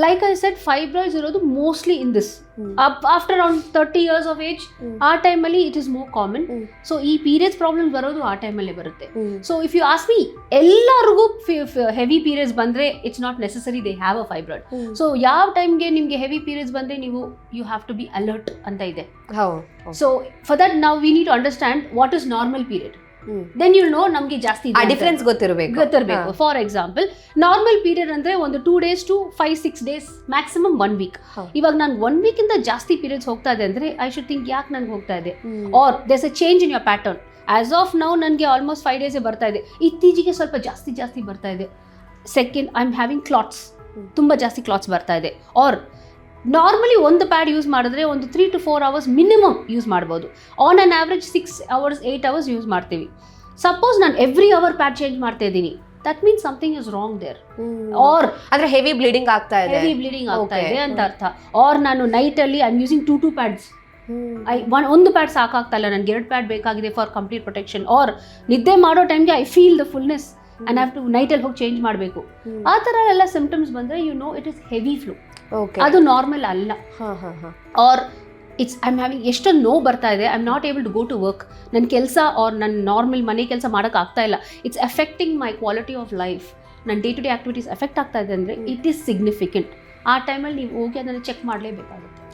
Like I said fibroids ಇರೋದು mostly in this after around 30 years of age ಆ ಟೈಮಲ್ಲಿ it is more common. So ಈ periods problem ಬರೋದು ಆ ಟೈಮಲ್ಲೇ ಬರುತ್ತೆ. So if you ask me, ಎಲ್ಲರಿಗೂ ಹೆವಿ ಪೀರಿಯಡ್ಸ್ ಬಂದರೆ it's not necessary they have a fibroid. So ಯಾವ ಟೈಮ್ಗೆ ನಿಮಗೆ ಹೆವಿ ಪೀರಿಯಡ್ಸ್ ಬಂದರೆ ನೀವು you have to be alert ಅಂತ ಇದೆ. ಸೊ ಫಾರ್ ದಟ್ ನಾವು we need to understand what is normal period. Then you know ನಮಗೆ ಜಾಸ್ತಿ ಡಿಫ್ರೆನ್ಸ್ ಗೊತ್ತಿರಬೇಕು. ಫಾರ್ ಎಕ್ಸಾಂಪಲ್ ನಾರ್ಮಲ್ ಪೀರಿಯಡ್ ಅಂದ್ರೆ ಒಂದು 2 days to 5-6 days, maximum 1 week. ಇವಾಗ ನಾನು 1 week ಇಂದ ಜಾಸ್ತಿ ಪೀರಿಯಡ್ಸ್ ಹೋಗ್ತಾ ಇದೆ ಅಂದ್ರೆ ಐ ಶುಡ್ ಥಿಂಕ್ ಯಾಕೆ ನನ್ಗೆ ಹೋಗ್ತಾ ಇದೆ, or there's a change in your pattern. As of now ನನಗೆ ಆಲ್ಮೋಸ್ಟ್ 5 days ಬರ್ತಾ ಇದೆ, ಇತ್ತೀಚೆಗೆ ಸ್ವಲ್ಪ ಜಾಸ್ತಿ ಬರ್ತಾ ಇದೆ. Second, I am having clots, ತುಂಬ ಜಾಸ್ತಿ ಕ್ಲಾಟ್ಸ್ ಬರ್ತಾ ಇದೆ. ಆರ್ ನಾರ್ಮಲಿ ಒಂದು ಪ್ಯಾಡ್ ಯೂಸ್ ಮಾಡಿದ್ರೆ ಒಂದು 3 to 4 hours ಮಿನಿಮಮ್ ಯೂಸ್ ಮಾಡ್ಬೋದು. On an average 6 hours 8 hours use ಮಾಡ್ತೀವಿ. ಸಪೋಸ್ ನಾನು ಎವ್ರಿ ಅವರ್ ಪ್ಯಾಡ್ ಚೇಂಜ್ ಮಾಡ್ತಾ ಇದ್ದೀನಿ, that means something is wrong there. Or ಅಂದ್ರೆ ಹೆವಿ ಬ್ಲೀಡಿಂಗ್ ಆಗ್ತಾ ಇದೆ ಅಂತ ಅರ್ಥ. ಆರ್ ನಾನು ನೈಟಲ್ಲಿ ಐ ಆಮ್ ಯೂಸಿಂಗ್ 2 ಪ್ಯಾಡ್ಸ್. ಒಂದು ಪ್ಯಾಡ್ ಸಾಕಾಗ್ತಾ ಇಲ್ಲ, ನನಗೆ 2 ಪ್ಯಾಡ್ ಬೇಕಾಗಿದೆ ಫಾರ್ ಕಂಪ್ಲೀಟ್ ಪ್ರೊಟೆಕ್ಷನ್. ಆರ್ ನಿದ್ದೆ ಮಾಡೋ ಟೈಮ್ಗೆ I feel the fullness and have to ನೈಟಲ್ಲಿ ಹೋಗಿ ಚೇಂಜ್ ಮಾಡಬೇಕು. ಆ ಥರ ಎಲ್ಲ ಸಿಂಪ್ಟಮ್ಸ್ ಬಂದರೆ you know it is heavy flu. ಅದು ನಾರ್ಮಲ್ ಅಲ್ಲ. Or it's I am having ಎಷ್ಟೊಂದು ನೋವು ಬರ್ತಾ ಇದೆ, I am not able to go to work. ನನ್ನ ಕೆಲಸ ಆರ್ ನನ್ನ ನಾರ್ಮಲ್ ಮನೆ ಕೆಲಸ ಮಾಡೋಕೆ ಆಗ್ತಾ ಇಲ್ಲ. It's affecting my quality of life. ನನ್ನ day to day activities affect ಆಗ್ತಾ ಇದೆ ಅಂದರೆ ಇಟ್ ಈಸ್ ಸಿಗ್ನಿಫಿಕೆಂಟ್. ಆ ಟೈಮಲ್ಲಿ ನೀವು ಹೋಗಿ ಅದನ್ನು ಚೆಕ್ ಮಾಡಲೇಬೇಕಾಗುತ್ತೆ.